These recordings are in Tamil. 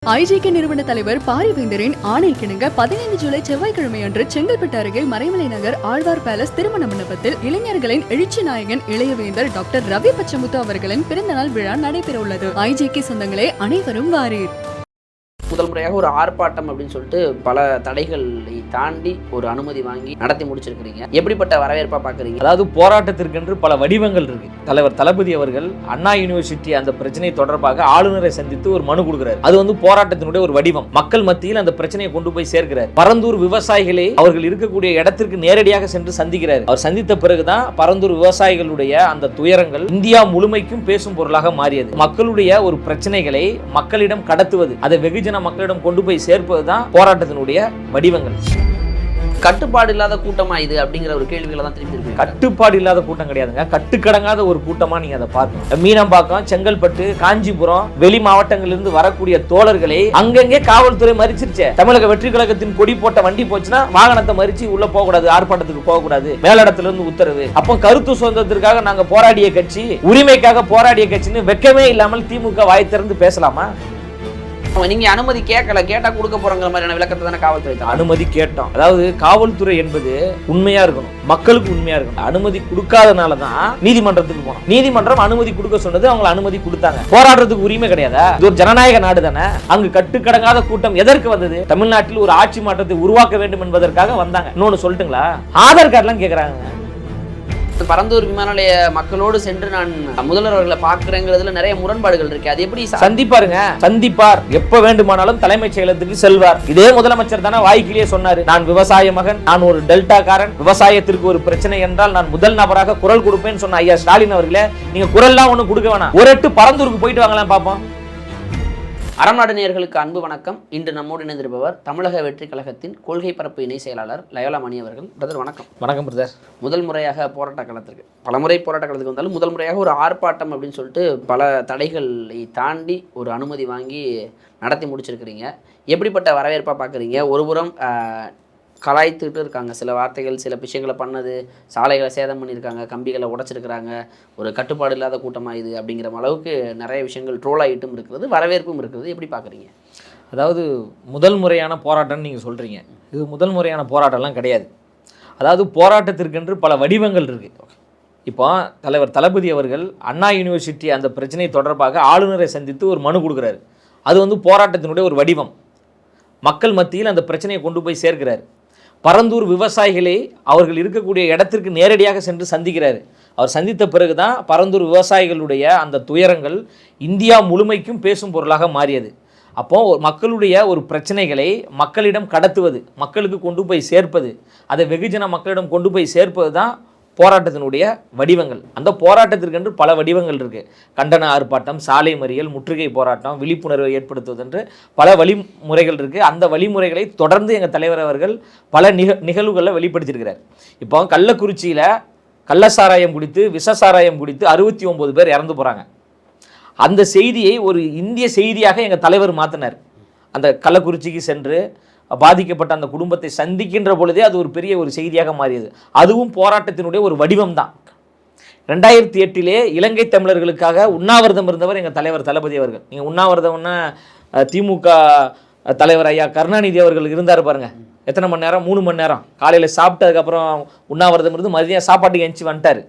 ஐஜேகே நிறுவன தலைவர் பாரிவேந்தரின் ஆணைக்கிணங்க 15 ஜூலை செவ்வாய்க்கிழமை அன்று செங்கல்பட்டு அருகே மறைமலை நகர் ஆழ்வார் பேலஸ் திருமண மண்டபத்தில் இளைஞர்களின் எழுச்சி நாயகன் இளையவேந்தர் டாக்டர் ரவி பச்சமுத்து அவர்களின் பிறந்தநாள் விழா நடைபெற உள்ளது. ஐஜேகே சொந்தங்களே அனைவரும் வாரீர். முதல் முறையாக ஒரு ஆர்ப்பாட்டம் அப்படின்னு சொல்லிட்டு பல தடைகளை தாண்டி ஒரு அனுமதி வாங்கி நடத்தி முடிச்சிருக்கிறீங்க. எப்படிப்பட்ட வரவேற்பா பாக்குறீங்க? அதாவது போராட்டத்திற்கென்று பல வடிவங்கள் இருக்கு. தலைவர் தளபதி அவர்கள் அண்ணா யூனிவர்சிட்டி அந்த பிரச்சனை தொடர்பாக ஆளுநரை சந்தித்து ஒரு மனு கொடுக்கிறார். அது போராட்டத்தினுடைய ஒரு வடிவம். மக்கள் மத்தியில் அந்த பிரச்சனையை கொண்டு போய் சேர்க்கிறார். பரந்தூர் விவசாயிகளை அவர்கள் இருக்கக்கூடிய இடத்திற்கு நேரடியாக சென்று சந்திக்கிறார். அவர் சந்தித்த பிறகுதான் பரந்தூர் விவசாயிகளுடைய அந்த துயரங்கள் இந்தியா முழுமைக்கும் பேசும் பொருளாக மாறியது. மக்களுடைய ஒரு பிரச்சனைகளை மக்களிடம் கடத்துவது, அதை வெகுஜன மக்களிடம் கொண்டு போய் சேர்ப்பதுதான் போராட்டத்தினுடைய வடிவங்கள். கட்டுப்பாடு இல்லாத கூட்டமா இது அப்படிங்கிற ஒரு கேள்விகளை தான் திருப்பி இருக்கு. கட்டுப்பாடு இல்லாத கூட்டம் கிடையாதுங்க, கட்டுக்கடங்காத ஒரு கூட்டமா நீங்க அதை பார்க்கணும். மீனம்பாக்கம், செங்கல்பட்டு, காஞ்சிபுரம், வெளி மாவட்டங்களிலிருந்து வரக்கூடிய தோழர்களை அங்கங்கே காவல்துறை மறிச்சிருச்சு. தமிழக வெற்றி கழகத்தின் கொடி போட்ட வண்டி போச்சுன்னா வாகனத்தை மறிச்சு உள்ள போக கூடாது, ஆர்ப்பாட்டத்துக்கு போக கூடாது, மேலிடத்துல இருந்து உத்தரவு. அப்போ கருத்து சுதந்திரத்திற்காக நாங்க போராடிய கட்சி, உரிமைக்காக போராடிய கட்சின்னு வெக்கமே இல்லாமல் திமுக வாய் திறந்து பேசலாமா? நீங்க அனுமதி கேட்டா கொடுக்க போறங்கிற மாதிரியான விளக்கத்தை தானே காவல்துறை அனுமதி கேட்டோம். அதாவது காவல்துறை என்பது உண்மையா இருக்கணும், மக்களுக்கு உண்மையா இருக்கணும். அனுமதி கொடுக்காதனாலதான் நீதிமன்றத்துக்கு போனோம். நீதிமன்றம் அனுமதி கொடுக்க சொன்னது, அவங்க அனுமதி கொடுத்தாங்க. போராடுறதுக்கு உரிமை கிடையாதா? இது ஒரு ஜனநாயக நாடு தானே. அங்கு கட்டுக்கடங்காத கூட்டம் எதற்கு வந்தது? தமிழ்நாட்டில் ஒரு ஆட்சி மாற்றத்தை உருவாக்க வேண்டும் என்பதற்காக வந்தாங்க. இன்னொன்னு சொல்லட்டுங்களா, ஆதார் கார்டு எல்லாம் கேட்கறாங்க. பரந்தூர் விமான நிலைய மக்களோடு சென்று நான் முதல்வர் அவர்களை பார்க்கிறேங்கிறதுல நிறைய முரண்பாடுகள் இருக்கு. அது எப்படி சந்திப்பார்? எப்ப வேண்டுமானாலும் தலைமைச் செயலகத்துக்கு செல்வார். இதே முதலமைச்சர் தானே வாய்க்கிலேயே சொன்னாரு, நான் விவசாய மகன், நான் ஒரு டெல்டாக்காரன், விவசாயத்திற்கு ஒரு பிரச்சனை என்றால் நான் முதல் நபராக குரல் கொடுப்பேன்னு சொன்ன ஐயா ஸ்டாலின் அவர்களே, நீங்க குரல்லாம் ஒண்ணு கொடுக்க வேணாம், ஒரு எட்டு பரந்தூருக்கு போயிட்டு வாங்கலாம் பாப்போம். அறநாடு நேயர்களுக்கு அன்பு வணக்கம். இன்று நம்மோடு இணைந்திருப்பவர் தமிழக வெற்றி கழகத்தின் கொள்கை பரப்பு இணை செயலாளர் லயோலா மணி அவர்கள். பிரதர் வணக்கம். வணக்கம் பிரதர். முதல் முறையாக போராட்ட களத்திற்கு, பலமுறை போராட்ட களத்துக்கு வந்தாலும் முதல் முறையாக ஒரு ஆர்ப்பாட்டம் அப்படின்னு சொல்லிட்டு பல தடைகளை தாண்டி ஒரு அனுமதி வாங்கி நடத்தி முடிச்சிருக்கிறீங்க. எப்படிப்பட்ட வரவேற்பா பார்க்குறீங்க? ஒருபுறம் கலாய்த்துட்டு இருக்காங்க, சில வார்த்தைகள் சில விஷயங்களை பண்ணது, சாலைகளை சேதம் பண்ணியிருக்காங்க, கம்பிகளை உடைச்சிருக்கிறாங்க, ஒரு கட்டுப்பாடு இல்லாத கூட்டமாக இது அப்படிங்கிற அளவுக்கு நிறைய விஷயங்கள் ட்ரோல் ஆகிட்டும் இருக்கிறது, வரவேற்பும் இருக்கிறது. எப்படி பார்க்குறீங்க? அதாவது முதல் முறையான போராட்டம்னு நீங்கள் சொல்கிறீங்க. இது முதல் முறையான போராட்டம்லாம் கிடையாது. அதாவது போராட்டத்திற்கென்று பல வடிவங்கள் இருக்குது. இப்போ தலைவர் தளபதி அவர்கள் அண்ணா யூனிவர்சிட்டி அந்த பிரச்சனை தொடர்பாக ஆளுநரை சந்தித்து ஒரு மனு கொடுக்குறாரு. அது போராட்டத்தினுடைய ஒரு வடிவம். மக்கள் மத்தியில் அந்த பிரச்சனையை கொண்டு போய் சேர்க்கிறார். பரந்தூர் விவசாயிகளை அவர்கள் இருக்கக்கூடிய இடத்திற்கு நேரடியாக சென்று சந்திக்கிறார். அவர் சந்தித்த பிறகுதான் பரந்தூர் விவசாயிகளுடைய அந்த துயரங்கள் இந்தியா முழுமைக்கும் பேசும் பொருளாக மாறியது. அப்போது மக்களுடைய ஒரு பிரச்சனைகளை மக்களிடம் கடத்துவது, மக்களுக்கு கொண்டு போய் சேர்ப்பது, அதை வெகுஜன மக்களிடம் கொண்டு போய் சேர்ப்பது தான் போராட்டத்தினுடைய வடிவங்கள். அந்த போராட்டத்திற்கென்று பல வடிவங்கள் இருக்குது. கண்டன ஆர்ப்பாட்டம், சாலை மறியல், முற்றுகை போராட்டம், விழிப்புணர்வை ஏற்படுத்துவது என்று பல வழிமுறைகள் இருக்குது. அந்த வழிமுறைகளை தொடர்ந்து எங்கள் தலைவர் அவர்கள் பல நிகழ்வுகளில் வெளிப்படுத்தியிருக்கிறார். இப்போ கள்ளக்குறிச்சியில் கள்ளசாராயம் குடித்து விஷசாராயம் குடித்து 69 பேர் இறந்து போகிறாங்க. அந்த செய்தியை ஒரு இந்திய செய்தியாக எங்கள் தலைவர் மாற்றினார். அந்த கள்ளக்குறிச்சிக்கு சென்று பாதிக்கப்பட்ட அந்த குடும்பத்தை சந்திக்கின்ற பொழுதே அது ஒரு பெரிய ஒரு செய்தியாக மாறியது. அதுவும் போராட்டத்தினுடைய ஒரு வடிவம் தான். 2008 இலங்கை தமிழர்களுக்காக உண்ணாவிரதம் இருந்தவர் எங்கள் தலைவர் தளபதி அவர்கள். நீங்கள் உண்ணாவிரதம்னா திமுக தலைவர் ஐயா கருணாநிதி அவர்கள் இருந்தார் பாருங்க, எத்தனை மணி நேரம்? 3 மணி நேரம். காலையில் சாப்பிட்டதுக்கப்புறம் உண்ணாவிரதம் இருந்து மதியம் சாப்பாட்டுக்கு எஞ்சி வந்துட்டார்.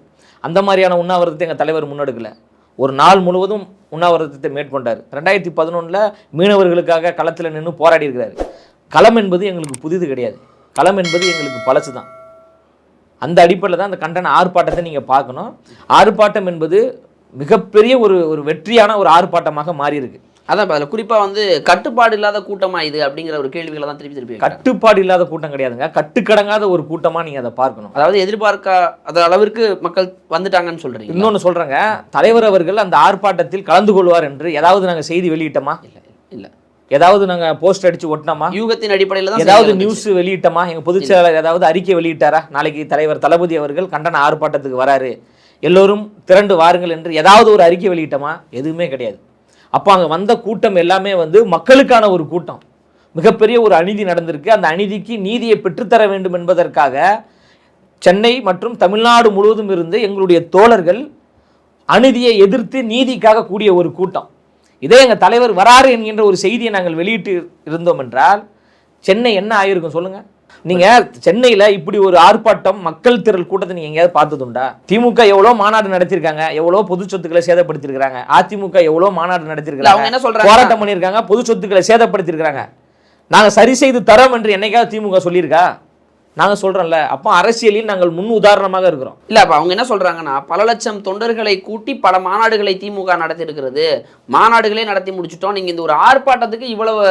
அந்த மாதிரியான உண்ணாவிரதத்தை எங்கள் தலைவர் முன்னெடுக்கலை. ஒரு நாள் முழுவதும் உண்ணாவிரதத்தை மேற்கொண்டார். 2011 மீனவர்களுக்காக களத்தில் நின்று போராடி இருக்கிறார். களம் என்பது எங்களுக்கு புதிது கிடையாது, களம் என்பது எங்களுக்கு பழசு தான். அந்த அடிப்படையில் தான் அந்த கண்டன ஆர்ப்பாட்டத்தை நீங்கள் பார்க்கணும். ஆர்ப்பாட்டம் என்பது மிகப்பெரிய ஒரு வெற்றியான ஒரு ஆர்ப்பாட்டமாக மாறியிருக்கு. அதான் அதில் குறிப்பாக கட்டுப்பாடு இல்லாத கூட்டமாக இது அப்படிங்கிற ஒரு கேள்விகளை தான் திருப்பி கட்டுப்பாடு இல்லாத கூட்டம் கிடையாதுங்க, கட்டுக்கடங்காத ஒரு கூட்டமாக நீங்கள் அதை பார்க்கணும். அதாவது எதிர்பார்க்காத அளவிற்கு மக்கள் வந்துட்டாங்கன்னு சொல்கிறீங்க. இன்னொன்று சொல்கிறேங்க, தலைவர் அவர்கள் அந்த ஆர்ப்பாட்டத்தில் கலந்து கொள்வார் என்று ஏதாவது நாங்கள் செய்தி வெளியிட்டோமா? இல்லை. ஏதாவது நாங்கள் போஸ்ட் அடித்து ஒட்டினோமா? யூகத்தின் அடிப்படையில் தான் ஏதாவது நியூஸ் வெளியிட்டோமா? எங்கள் பொதுச் செயலாளர் ஏதாவது அறிக்கை வெளியிட்டாரா? நாளைக்கு தலைவர் தளபதி அவர்கள் கண்டன ஆர்ப்பாட்டத்துக்கு வராரு, எல்லோரும் திரண்டு வாருங்கள் என்று ஏதாவது ஒரு அறிக்கை வெளியிட்டோமா? எதுவுமே கிடையாது. அப்போ அங்கே வந்த கூட்டம் எல்லாமே மக்களுக்கான ஒரு கூட்டம். மிகப்பெரிய ஒரு அநீதி நடந்திருக்கு. அந்த அநீதிக்கு நீதியை பெற்றுத்தர வேண்டும் என்பதற்காக சென்னை மற்றும் தமிழ்நாடு முழுவதும் இருந்து எங்களுடைய தோழர்கள் அநீதியை எதிர்த்து நீதிக்காக கூடிய ஒரு கூட்டம். இதே எங்கள் தலைவர் வராரு என்கின்ற ஒரு செய்தியை நாங்கள் வெளியிட்டு இருந்தோம் என்றால் சென்னை என்ன ஆயிருக்கும் சொல்லுங்கள். நீங்கள் சென்னையில் இப்படி ஒரு ஆர்ப்பாட்டம் மக்கள் திரள் கூட்டத்தை நீங்கள் எங்கேயாவது பார்த்ததுண்டா? திமுக எவ்வளோ மாநாடு நடத்திருக்காங்க, எவ்வளோ பொது சொத்துக்களை சேதப்படுத்திருக்காங்க. அதிமுக எவ்வளோ மாநாடு நடத்திருக்காங்க, அவங்க என்ன சொல்றாங்க, போராட்டம் பண்ணியிருக்காங்க, பொது சொத்துக்களை சேதப்படுத்திருக்காங்க. நாங்கள் சரி செய்து தரோம் என்று என்னைக்காவது திமுக சொல்லியிருக்கா? நாங்கள் சொல்கிறோம்ல. அப்போ அரசியலில் நாங்கள் முன் உதாரணமாக இருக்கிறோம். இல்லை, அப்போ அவங்க என்ன சொல்கிறாங்கன்னா, பல லட்சம் தொண்டர்களை கூட்டி பல மாநாடுகளை திமுக நடத்தியிருக்கிறது, மாநாடுகளே நடத்தி முடிச்சுட்டோம், நீங்கள் இந்த ஒரு ஆர்ப்பாட்டத்துக்கு இவ்வளவு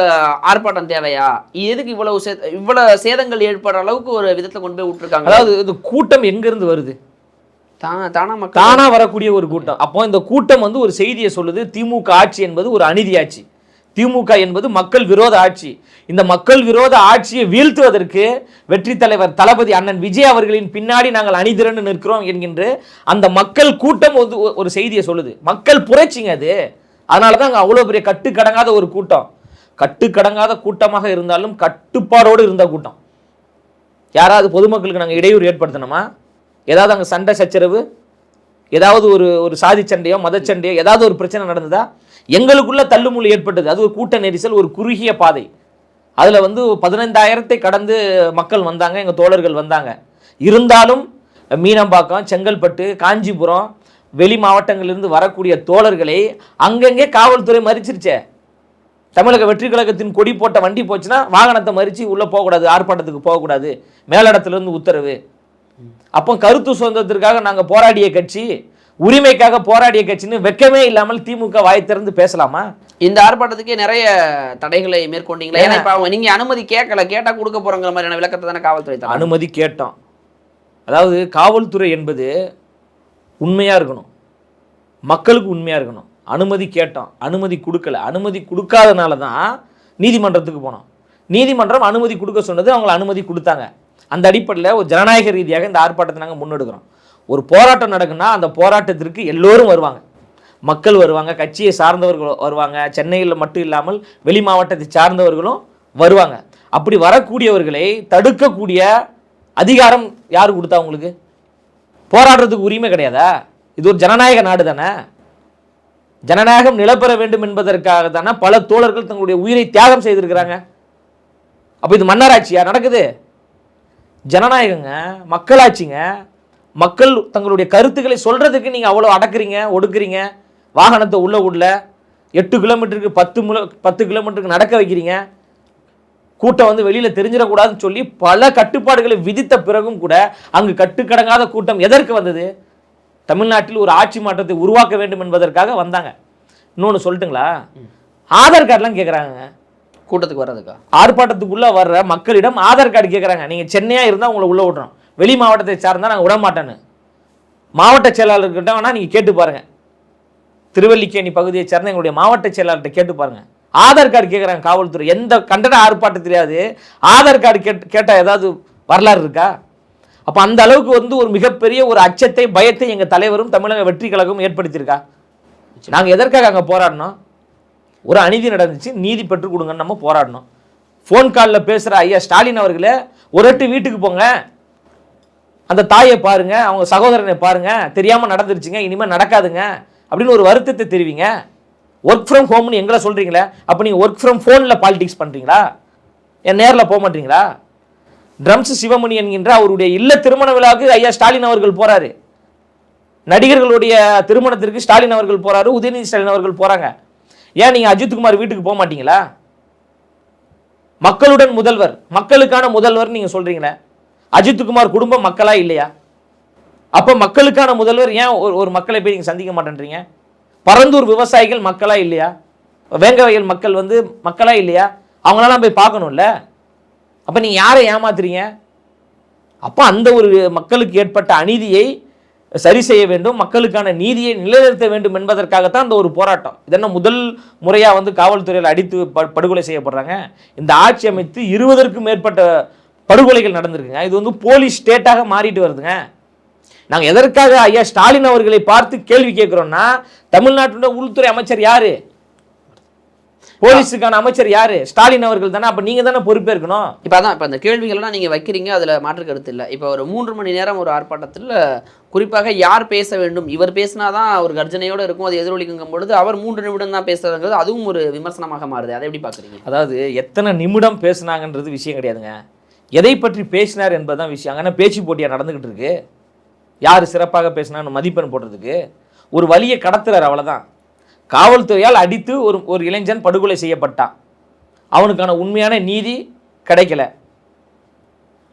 ஆர்ப்பாட்டம் தேவையா, எதுக்கு இவ்வளவு சேதங்கள் ஏற்படுற அளவுக்கு ஒரு விதத்தில் கொண்டு போய் விட்டுருக்காங்க. அதாவது இது கூட்டம் எங்கேருந்து வருது? தானா வரக்கூடிய ஒரு கூட்டம். அப்போ இந்த கூட்டம் வந்து ஒரு செய்தியை சொல்லுது, திமுக ஆட்சி என்பது ஒரு அநீதி ஆட்சி, திமுக என்பது மக்கள் விரோத ஆட்சி. இந்த மக்கள் விரோத ஆட்சியை வீழ்த்துவதற்கு வெற்றி தலைவர் தளபதி அண்ணன் விஜய் அவர்களின் பின்னாடி நாங்கள் அணிதிரண்டு நிற்கிறோம் என்கின்ற அந்த மக்கள் கூட்டம் ஒரு செய்தியை சொல்லுது. மக்கள் புரட்சிங்க அது. அதனால தான் அங்கே அவ்வளோ பெரிய கட்டுக்கடங்காத ஒரு கூட்டம். கட்டுக்கடங்காத கூட்டமாக இருந்தாலும் கட்டுப்பாடோடு இருந்த கூட்டம். யாராவது பொதுமக்களுக்கு நாங்கள் இடையூறு ஏற்படுத்தணுமா? ஏதாவது அங்கே சண்டை சச்சரவு, ஏதாவது ஒரு சாதி சண்டையோ மதச்சண்டையோ ஏதாவது ஒரு பிரச்சனை நடந்ததா? எங்களுக்குள்ள தள்ளுமுள்ளு ஏற்பட்டது. அது ஒரு கூட்ட நெரிசல், ஒரு குறுகிய பாதை. அதில் வந்து 15,000 கடந்து மக்கள் வந்தாங்க, எங்கள் தோழர்கள் வந்தாங்க. இருந்தாலும் மீனம்பாக்கம், செங்கல்பட்டு, காஞ்சிபுரம், வெளி மாவட்டங்களிலிருந்து வரக்கூடிய தோழர்களை அங்கங்கே காவல்துறை மறிச்சிருச்சே. தமிழக வெற்றி கழகத்தின் கொடி போட்ட வண்டி போச்சுன்னா வாகனத்தை மறித்து உள்ளே போகக்கூடாது, ஆர்ப்பாட்டத்துக்கு போகக்கூடாது, மேலிடத்துலேருந்து உத்தரவு. அப்போ கருத்து சுதந்திரத்திற்காக நாங்கள் போராடிய கட்சி, உரிமைக்காக போராடிய கட்சின்னு வெக்கமே இல்லாமல் திமுக வாய் திறந்து பேசலாமா? இந்த ஆர்ப்பாட்டத்துக்கே நிறைய தடைகளை மேற்கொண்டீங்களா? ஏன்னா இப்போ நீங்க அனுமதி கேட்டா கொடுக்க போறங்கிற மாதிரியான விளக்கத்தை தானே காவல்துறை தராங்க. அனுமதி கேட்டோம். அதாவது காவல்துறை என்பது உண்மையா இருக்கணும், மக்களுக்கு உண்மையா இருக்கணும். அனுமதி கேட்டோம், அனுமதி கொடுக்கல. அனுமதி கொடுக்காதனால தான் நீதிமன்றத்துக்கு போனோம். நீதிமன்றம் அனுமதி கொடுக்க சொன்னது, அவங்களை அனுமதி கொடுத்தாங்க. அந்த அடிப்படையில் ஒரு ஜனநாயக ரீதியாக இந்த ஆர்ப்பாட்டத்தை நாங்கள் முன்னெடுக்கிறோம். ஒரு போராட்டம் நடக்குன்னா அந்த போராட்டத்திற்கு எல்லோரும் வருவாங்க, மக்கள் வருவாங்க, கட்சியை சார்ந்தவர்கள் வருவாங்க, சென்னையில் மட்டும் இல்லாமல் வெளி மாவட்டத்தை சார்ந்தவர்களும் வருவாங்க. அப்படி வரக்கூடியவர்களை தடுக்கக்கூடிய அதிகாரம் யார் கொடுத்தா? உங்களுக்கு போராடுறதுக்கு உரிமை கிடையாதா? இது ஒரு ஜனநாயக நாடு தானே. ஜனநாயகம் நிலப்பெற வேண்டும் என்பதற்காக தானே பல தோழர்கள் தங்களுடைய உயிரை தியாகம் செய்திருக்கிறாங்க. அப்போ இது மன்னராட்சியா நடக்குது? ஜனநாயகங்க, மக்களாட்சிங்க. மக்கள் தங்களுடைய கருத்துக்களை சொல்றதுக்கு நீங்க அவ்வளோ அடக்குறீங்க, ஒடுக்குறீங்க. வாகனத்தை உள்ள 8 கிலோமீட்டருக்கு 10 கிலோமீட்டருக்கு நடக்க வைக்கிறீங்க. கூட்டம் வந்து வெளியில தெரிஞ்சிடக்கூடாதுன்னு சொல்லி பல கட்டுப்பாடுகளை விதித்த பிறகும் கூட அங்கு கட்டுக்கடங்காத கூட்டம் எதற்கு வந்தது? தமிழ்நாட்டில் ஒரு ஆட்சி மாற்றத்தை உருவாக்க வேண்டும் என்பதற்காக வந்தாங்க. இன்னொன்று சொல்லட்டுங்களா? ஆதார் கார்டுலாம் கேட்குறாங்க கூட்டத்துக்கு வர்றதுக்கா? ஆர்ப்பாட்டத்துக்குள்ள வர்ற மக்களிடம் ஆதார் கார்டு கேட்குறாங்க. நீங்க சென்னையா இருந்தால் உங்களை உள்ள விடுறோம், வெளி மாவட்டத்தை சார்ந்தால் நாங்கள் விட மாட்டேன்னு மாவட்ட செயலாளர்கிட்ட வேணா நீங்கள் கேட்டு பாருங்கள். திருவல்லிக்கேணி பகுதியை சேர்ந்த எங்களுடைய மாவட்ட செயலாளர்கிட்ட கேட்டு பாருங்கள். ஆதார் கார்டு கேட்குறாங்க காவல்துறை. எந்த கண்டன ஆர்ப்பாட்டத்திலேயாவது ஆதார் கார்டு கேட்டால் ஏதாவது வரலாறு இருக்கா? அப்போ அந்த அளவுக்கு வந்து ஒரு மிகப்பெரிய ஒரு அச்சத்தை, பயத்தை எங்கள் தலைவரும் தமிழக வெற்றி கழகமும் ஏற்படுத்தியிருக்கா? நாங்கள் எதற்காக அங்கே போராடினோம்? ஒரு அநீதி நடந்துச்சு, நீதி பெற்றுக் கொடுங்கன்னு நம்ம போராடினோம். ஃபோன் காலில் பேசுகிற ஐயா ஸ்டாலின் அவர்களே, ஒரு எட்டு வீட்டுக்கு போங்க, அந்த தாயை பாருங்க, அவங்க சகோதரனை பாருங்க, தெரியாமல் நடந்துருச்சுங்க, இனிமேல் நடக்காதுங்க அப்படின்னு ஒரு வருத்தத்தை தெரிவிங்க. ஒர்க் ஃப்ரம் ஹோம்னு எங்களை சொல்கிறீங்களே, அப்போ நீங்கள் ஒர்க் ஃப்ரம் ஃபோனில் பாலிடிக்ஸ் பண்ணுறீங்களா? என் நேரில் போக மாட்டீங்களா? ட்ரம்ஸ் சிவமணி என்கின்ற அவருடைய இல்ல திருமண விழாவுக்கு ஐயா ஸ்டாலின் அவர்கள் போகிறாரு. நடிகர்களுடைய திருமணத்திற்கு ஸ்டாலின் அவர்கள் போகிறாரு, உதயநிதி ஸ்டாலின் அவர்கள் போகிறாங்க. ஏன் நீங்கள் அஜித்குமார் வீட்டுக்கு போக மாட்டீங்களா? மக்களுடன் முதல்வர், மக்களுக்கான முதல்வர் நீங்கள் சொல்கிறீங்களே, அஜித்குமார் குடும்பம் மக்களா இல்லையா? அப்போ மக்களுக்கான முதல்வர் ஏன் ஒரு மக்களை போய் நீங்கள் சந்திக்க மாட்டேன்றீங்க? பரந்தூர் விவசாயிகள் மக்களா இல்லையா? வேங்கவயல் மக்கள் வந்து மக்களா இல்லையா? அவங்களெல்லாம் போய் பார்க்கணும்ல. அப்போ நீங்கள் யாரை ஏமாத்துறீங்க? அப்போ அந்த ஒரு மக்களுக்கு ஏற்பட்ட அநீதியை சரி செய்ய வேண்டும், மக்களுக்கான நீதியை நிலைநிறுத்த வேண்டும் என்பதற்காகத்தான் அந்த ஒரு போராட்டம். இதென்ன முதல் முறையாக வந்து காவல்துறையில் அடித்து படுகொலை செய்யப்படுறாங்க. இந்த ஆட்சி அமைத்து 20க்கும் மேற்பட்ட படுகொலைகள் நடந்திருக்குங்க. இது வந்து போலீஸ் ஸ்டேட்டாக மாறிட்டு வருதுங்க. நாங்கள் எதற்காக ஐயா ஸ்டாலின் அவர்களை பார்த்து கேள்வி கேட்குறோம்னா, தமிழ்நாட்டோட உள்துறை அமைச்சர் யாரு? போலீஸுக்கான அமைச்சர் யாரு? ஸ்டாலின் அவர்கள் தானே. அப்ப நீங்க தானே பொறுப்பேற்கணும். இப்போ அதான் இப்போ அந்த கேள்விகள்லாம் நீங்கள் வைக்கிறீங்க, அதில் மாற்று கருத்து இல்லை. இப்போ ஒரு 3 மணி நேரம் ஒரு ஆர்ப்பாட்டத்தில் குறிப்பாக யார் பேச வேண்டும், இவர் பேசினாதான் ஒரு கர்ஜனையோடு இருக்கும், அது எதிரொலிக்கும் பொழுது அவர் 3 நிமிடம் தான் பேசுறதுங்கிறது அதுவும் ஒரு விமர்சனமாக மாறுது. அதை எப்படி பார்க்குறீங்க? அதாவது எத்தனை நிமிடம் பேசுனாங்கன்றது விஷயம் கிடையாதுங்க, எதை பற்றி பேசினார் என்பதுதான் விஷயம். அங்கே பேச்சு போட்டியாக நடந்துகிட்டு இருக்கு. யார் சிறப்பாக பேசினான்னு மதிப்பெண் போடுறதுக்கு ஒரு வழியை கடத்துறாரு, அவ்வளோதான். காவல்துறையால் அடித்து ஒரு இளைஞன் படுகொலை செய்யப்பட்டான், அவனுக்கான உண்மையான நீதி கிடைக்கல.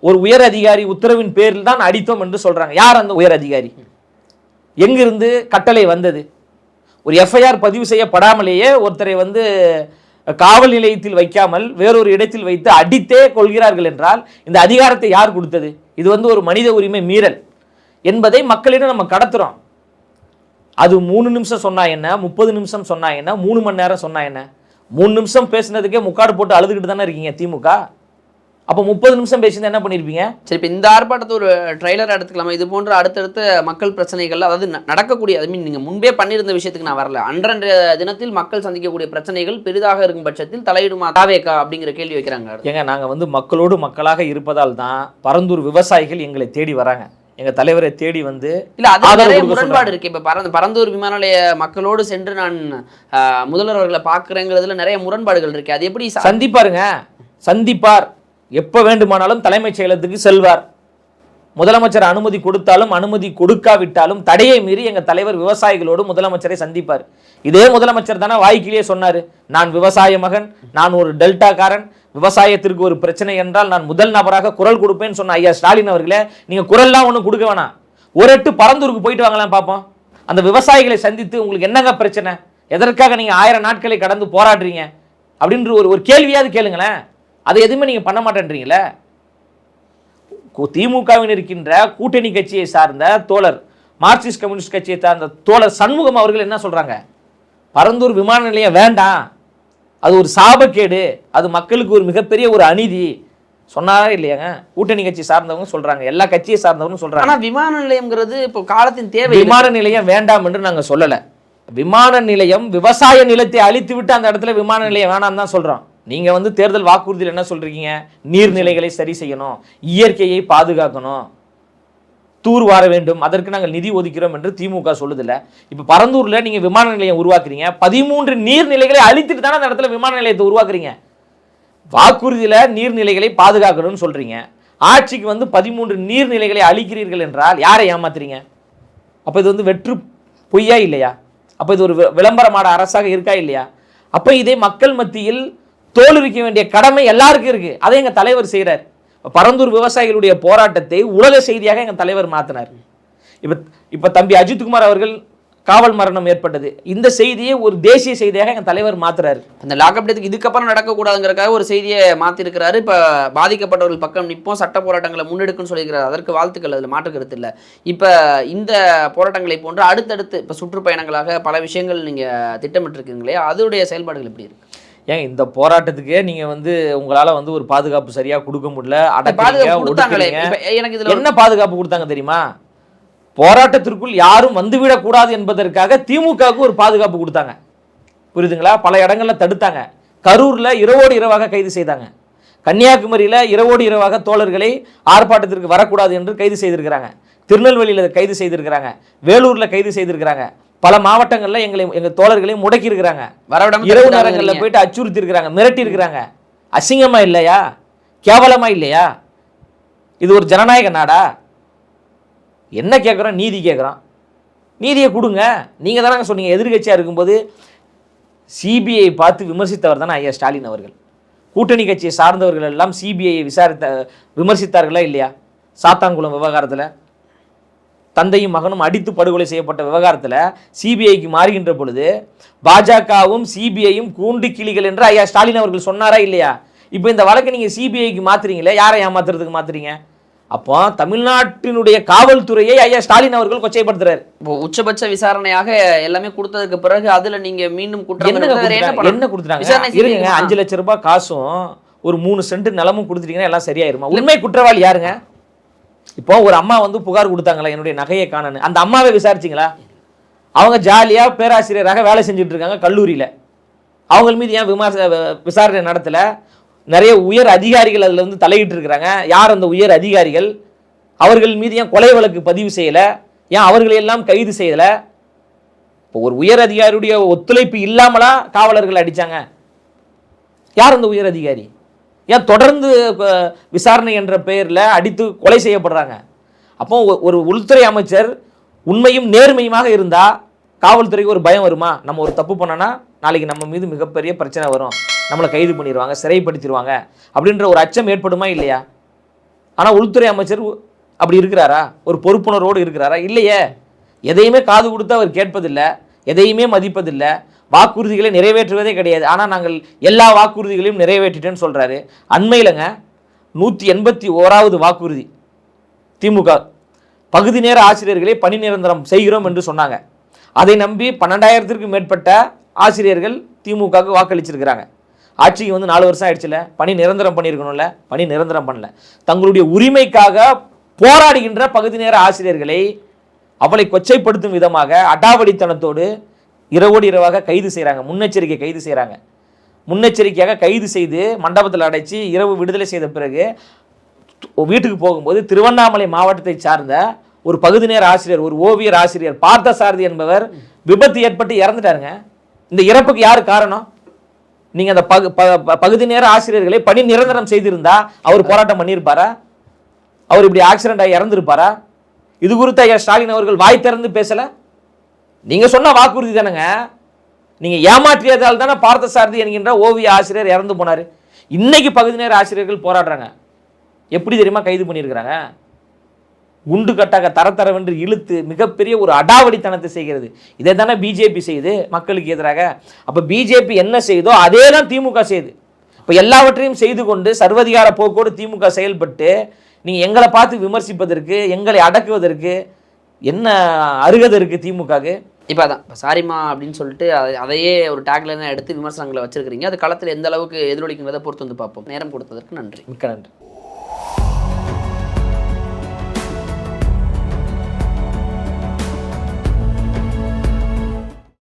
ஒரு உயர் அதிகாரி உத்தரவின் பேரில் தான் அடித்தோம் என்று சொல்றாங்க. யார் அந்த உயர் அதிகாரி? எங்கிருந்து கட்டளை வந்தது? ஒரு எஃப்ஐஆர் பதிவு செய்யப்படாமலேயே ஒருத்தரை காவல் நிலையத்தில் வைக்காமல் வேறொரு இடத்தில் வைத்து அடித்தே கொள்கிறார்கள் என்றால் இந்த அதிகாரத்தை யார் கொடுத்தது? இது ஒரு மனித உரிமை மீறல் என்பதை மக்களிடம் நம்ம கடத்துறோம். அது 3 நிமிஷம் சொன்னா என்ன, 30 நிமிஷம் சொன்னா என்ன, 3 மணி நேரம் சொன்னா என்ன? 3 நிமிஷம் பேசினதுக்கே முக்காடு போட்டு அழுதுகிட்டு தானே இருக்கீங்க திமுக. அப்போ 30 நிமிஷம் பேசினா என்ன பண்ணியிருப்பீங்க? சரி, இப்போ இந்த ஆர்ப்பாட்டத்தை ஒரு ட்ரைலர் எடுத்துக்கலாமா? இது போன்ற அடுத்தடுத்த மக்கள் பிரச்சனைகள், அதாவது நடக்கக்கூடிய, ஐ மீன் நீங்கள் முன்பே பண்ணியிருந்த விஷயத்துக்கு நான் வரல, அன்றன்றைய தினத்தில் மக்கள் சந்திக்கக்கூடிய பிரச்சனைகள் பெரிதாக இருக்கும் பட்சத்தில் தலையிடுமா தாவேகா அப்படிங்கிற கேள்வி வைக்கிறாங்க. ஏங்க, நாங்கள் மக்களோடு மக்களாக இருப்பதால் தான் பரந்தூர் விவசாயிகள் எங்களை தேடி வராங்க, எங்க தலைவரை தேடி இல்ல அது நிறைய முரண்பாடு இருக்கு. இப்ப பரந்தூர் விமான நிலைய மக்களோடு சென்று நான் முதல்வர் அவர்களை பார்க்கிறேங்கிறதுல நிறைய முரண்பாடுகள் இருக்கு. அது எப்படி சந்திப்பாருங்க? சந்திப்பார். எப்ப வேண்டுமானாலும் தலைமைச் செயலகத்துக்கு செல்வார். முதலமைச்சர் அனுமதி கொடுத்தாலும் அனுமதி கொடுக்காவிட்டாலும் தடையை மீறி எங்க தலைவர் விவசாயிகளோடு முதலமைச்சரை சந்திப்பார். இதே முதலமைச்சர் தானே வாய்க்கிலேயே சொன்னாரு, நான் விவசாய மகன், நான் ஒரு டெல்டாக்காரன், விவசாயத்திற்கு ஒரு பிரச்சனை என்றால் நான் முதல் நபராக குரல் கொடுப்பேன்னு சொன்ன ஐயா ஸ்டாலின் அவர்களே, நீங்க குரல்லாம் ஒன்றும் கொடுக்க வேணாம், ஒரு எட்டு பரந்தூருக்கு போயிட்டு வாங்கலாம் பார்ப்போம். அந்த விவசாயிகளை சந்தித்து உங்களுக்கு என்னங்க பிரச்சனை, எதற்காக நீங்க 1000 நாட்களை கடந்து போராடுறீங்க அப்படின்ற ஒரு கேள்வியாவது கேளுங்களேன். அதை எதுவுமே நீங்க பண்ண மாட்டேன்றீங்களே. திமுகவின் இருக்கின்ற கூட்டணி கட்சியை சார்ந்த தோழர், மார்க்சிஸ்ட் கம்யூனிஸ்ட் கட்சியை சார்ந்த தோழர் சண்முகம் அவர்கள் என்ன சொல்றாங்க? பரந்தூர் விமான நிலையம் வேண்டாம், அது ஒரு சாபக்கேடு, அது மக்களுக்கு ஒரு மிகப்பெரிய ஒரு அநீதி சொன்னாரா இல்லையாங்க? கூட்டணி கட்சி சார்ந்தவங்க சொல்றாங்க, எல்லா கட்சியை சார்ந்தவங்க சொல்றாங்க. ஆனா விமான நிலையம்ங்கிறது இப்போ காலத்தின் தேவை. விமான நிலையம் வேண்டாம் என்று நாங்க சொல்லல. விமான நிலையம் விவசாய நிலத்தை அழித்து விட்டு அந்த இடத்துல விமான நிலையம் வேணாம் தான் சொல்றோம். நீங்க தேர்தல் வாக்குறுதியில் என்ன சொல்றீங்க? நீர்நிலைகளை சரி செய்யணும், இயற்கையை பாதுகாக்கணும், தூர் வார வேண்டும், அதற்கு நாங்கள் நிதி ஒதுக்கிறோம் என்று திமுக சொல்லுதில்ல. இப்ப பரந்தூர்ல நீங்க விமான நிலையம் உருவாக்குறீங்க, 13 நீர்நிலைகளை அழித்துட்டு தானே அந்த இடத்துல விமான நிலையத்தை உருவாக்குறீங்க. வாக்குறுதியில நீர்நிலைகளை பாதுகாக்கணும்னு சொல்றீங்க, ஆட்சிக்கு 13 நீர்நிலைகளை அழிக்கிறீர்கள் என்றால் யாரை ஏமாத்துறீங்க? அப்ப இது வெற்று பொய்யா இல்லையா? அப்ப இது ஒரு விளம்பரமான அரசாக இருக்கா இல்லையா? அப்ப இதை மக்கள் மத்தியில் தோலுரிக்க வேண்டிய கடமை எல்லாருக்கும் இருக்கு. அதை எங்க தலைவர் செய்யறார். பரந்தூர் விவசாயிகளுடைய போராட்டத்தை உலக செய்தியாக எங்க தலைவர் மாத்தினார். இப்ப தம்பி அஜித்குமார் அவர்கள் காவல் மரணம் ஏற்பட்டது, இந்த செய்தியை ஒரு தேசிய செய்தியாக எங்க தலைவர் மாத்துறாரு. அந்த லாக்அப் டேத்துக்கு இதுக்கப்புறம் நடக்கக்கூடாதுங்கிறதுக்காக ஒரு செய்தியை மாத்திருக்கிறாரு. இப்ப பாதிக்கப்பட்டவர்கள் பக்கம் நிற்போம், சட்ட போராட்டங்களை முன்னெடுக்குன்னு சொல்லியிருக்கிறார். அதற்கு வாழ்த்துக்கள், அதில் மாற்று கருத்து இல்லை. இப்ப இந்த போராட்டங்களை போன்று அடுத்தடுத்து இப்ப சுற்றுப்பயணங்களாக பல விஷயங்கள் நீங்க திட்டமிட்டு இருக்கீங்களே, அதோடைய செயல்பாடுகள் எப்படி இருக்கு? ஏன் இந்த போராட்டத்துக்கே நீங்க உங்களால ஒரு பாதுகாப்பு சரியா கொடுக்க முடியல, என்ன பாதுகாப்பு கொடுத்தாங்க தெரியுமா? போராட்டத்திற்குள் யாரும் வந்துவிடக் கூடாது என்பதற்காக திமுகவுக்கு ஒரு பாதுகாப்பு கொடுத்தாங்க, புரியுதுங்களா? பல இடங்கள்ல தடுத்தாங்க. கரூர்ல இரவோடு இரவாக கைது செய்தாங்க, கன்னியாகுமரியில இரவோடு இரவாக தோழர்களை ஆர்ப்பாட்டத்திற்கு வரக்கூடாது என்று கைது செய்திருக்கிறாங்க, திருநெல்வேலியில கைது செய்திருக்கிறாங்க, வேலூர்ல கைது செய்திருக்கிறாங்க, பல மாவட்டங்கள்ல எங்க தோழர்களை முடக்கி இருக்கிறாங்க, இரவு நேரங்கள்ல போயிட்டு அச்சுறுத்தி இருக்கிறாங்க, மிரட்டி இருக்கிறாங்க. அசிங்கமா இல்லையா? கேவலமா இல்லையா? இது ஒரு ஜனநாயக நாடா? என்ன கேட்குறோம்? நீதி கேட்குறோம், நீதியை கொடுங்க. நீங்க தானே சொன்னீங்க எதிர்கட்சியா இருக்கும்போது சிபிஐ பார்த்து விமர்சித்தவர் தானே ஐயா ஸ்டாலின் அவர்கள். கூட்டணி கட்சியை சார்ந்தவர்கள் எல்லாம் சிபிஐயை விமர்சித்தார்களா இல்லையா? சாத்தான்குளம் விவகாரத்தில் தந்தையும் மகனும் அடித்து படுகொலை செய்யப்பட்ட விவகாரத்தில் சிபிஐக்கு மாறுகின்ற பொழுது பாஜகவும் சிபிஐயும் கூண்டு கிளிகள் என்று ஐயா ஸ்டாலின் அவர்கள் சொன்னாரா இல்லையா? இப்போ இந்த வழக்கை நீங்கள் சிபிஐக்கு மாத்துறீங்களே, யாரை ஏமாத்துறதுக்கு மாத்துறீங்க? அப்போ தமிழ்நாட்டினுடைய காவல்துறையை ஐயா ஸ்டாலின் அவர்கள் கொச்சைப்படுத்துறாரு. இப்போ உச்சபட்ச விசாரணையாக எல்லாமே கொடுத்ததுக்கு பிறகு அதுல நீங்க மீண்டும் என்ன கொடுத்துட்டாங்க? இருங்க, 5 லட்சம் ரூபாய் காசும் ஒரு 3 சென்ட் நிலமும் கொடுத்துட்டீங்கன்னா எல்லாம் சரியாயிருமா? உண்மை குற்றவாளி யாருங்க? இப்போ ஒரு அம்மா புகார் கொடுத்தாங்களா என்னுடைய நகையை காணன்னு, அந்த அம்மாவை விசாரிச்சிங்களா? அவங்க ஜாலியா பேராசிரியராக வேலை செஞ்சுட்டு இருக்காங்க கல்லூரியில, அவங்க மீது ஏன் விசாரணை நடத்தலை? நிறைய உயர் அதிகாரிகள் அதில் வந்து தலையிட்டு இருக்கிறாங்க. யார் அந்த உயர் அதிகாரிகள்? அவர்கள் மீது ஏன் கொலை வழக்கு பதிவு செய்யலை? ஏன் அவர்களையெல்லாம் கைது செய்யலை? இப்போ ஒரு உயர் அதிகாரியுடைய ஒத்துழைப்பு இல்லாமலா காவலர்கள் அடித்தாங்க? யார் அந்த உயர் அதிகாரி? ஏன் தொடர்ந்து விசாரணை என்ற பெயரில் அடித்து கொலை செய்யப்படுறாங்க? அப்போ ஒரு உள்துறை அமைச்சர் உண்மையும் நேர்மையுமாக இருந்தால் காவல்துறைக்கு ஒரு பயம் வருமா? நம்ம ஒரு தப்பு பண்ணோன்னா நாளைக்கு நம்ம மீது மிகப்பெரிய பிரச்சனை வரும், நம்மளை கைது பண்ணிடுவாங்க, சிறைப்படுத்திடுவாங்க அப்படின்ற ஒரு அச்சம் ஏற்படுமா இல்லையா? ஆனால் உள்துறை அமைச்சர் அப்படி இருக்கிறாரா? ஒரு பொறுப்புணர்வோடு இருக்கிறாரா? இல்லையே. எதையுமே காது கொடுத்து அவர் கேட்பதில்லை, எதையுமே மதிப்பதில்லை, வாக்குறுதிகளை நிறைவேற்றுவதே கிடையாது. ஆனால் நாங்கள் எல்லா வாக்குறுதிகளையும் நிறைவேற்றிட்டேன்னு சொல்கிறாரு. அண்மையிலங்க 181வது வாக்குறுதி திமுக பகுதி நேர ஆசிரியர்களை பணி நிரந்தரம் செய்கிறோம் என்று சொன்னாங்க. அதை நம்பி 12,000த்திற்கும் மேற்பட்ட ஆசிரியர்கள் திமுகவுக்கு வாக்களிச்சிருக்கிறாங்க. ஆட்சிக்கு வந்து 4 வருஷம் ஆயிடுச்சுல, பணி நிரந்தரம் பண்ணியிருக்கணும்ல, பணி நிரந்தரம் பண்ணல. தங்களுடைய உரிமைக்காக போராடுகின்ற பகுதி நேர ஆசிரியர்களை அவளை கொச்சைப்படுத்தும் விதமாக அடாவடித்தனத்தோடு இரவோடு இரவாக கைது செய்கிறாங்க, முன்னெச்சரிக்கை கைது செய்கிறாங்க. முன்னெச்சரிக்கையாக கைது செய்து மண்டபத்தில் அடைச்சி இரவு விடுதலை செய்த பிறகு வீட்டுக்கு போகும்போது திருவண்ணாமலை மாவட்டத்தை சார்ந்த ஒரு பகுதி நேர ஆசிரியர், ஒரு ஓவியர் ஆசிரியர் பார்த்தசாரதி என்பவர் விபத்து ஏற்பட்டு இறந்துட்டாருங்க. இந்த இறப்புக்கு யார் காரணம்? நீங்கள் அந்த பகுதி நேர ஆசிரியர்களை பணி நிரந்தரம் செய்திருந்தா அவர் போராட்டம் பண்ணியிருப்பாரா? அவர் இப்படி ஆக்சிடென்ட் ஆகி இறந்துருப்பாரா? இது குறித்து ஐயா ஸ்டாலின் அவர்கள் வாய் திறந்து பேசலை. நீங்கள் சொன்ன வாக்குறுதி தானேங்க, நீங்கள் ஏமாற்றியதால் தானே பார்த்தசாரதி என்கின்ற ஓவிய ஆசிரியர் இறந்து போனார். இன்னைக்கு பகுதி நேர ஆசிரியர்கள் போராடுறாங்க. எப்படி தெரியுமா கைது பண்ணியிருக்கிறாங்க? குண்டு கட்டாக தரத்தரவென்று இழுத்து மிகப்பெரிய ஒரு அடாவடித்தனத்தை செய்கிறது. இதை தானே பிஜேபி செய்யுது மக்களுக்கு எதிராக. அப்போ பிஜேபி என்ன செய்தோ அதே தான் திமுக செய்யுது. இப்போ எல்லாவற்றையும் செய்து கொண்டு சர்வதிகார போக்கோடு திமுக செயல்பட்டு நீங்கள் எங்களை பார்த்து விமர்சிப்பதற்கு, எங்களை அடக்குவதற்கு என்ன அருகதை இருக்குது திமுகவுக்கு? இப்போ அதான் இப்போ சாரிமா அப்படின்னு சொல்லிட்டு அதையே ஒரு டேக்லைனாக எடுத்து விமர்சனங்களை வச்சிருக்கிறீங்க. அது களத்தில் எந்த அளவுக்கு எதிரொலிக்குங்கிறத பொறுத்து வந்து பார்ப்போம். நேரம் கொடுத்ததற்கு நன்றி. மிக்க நன்றி.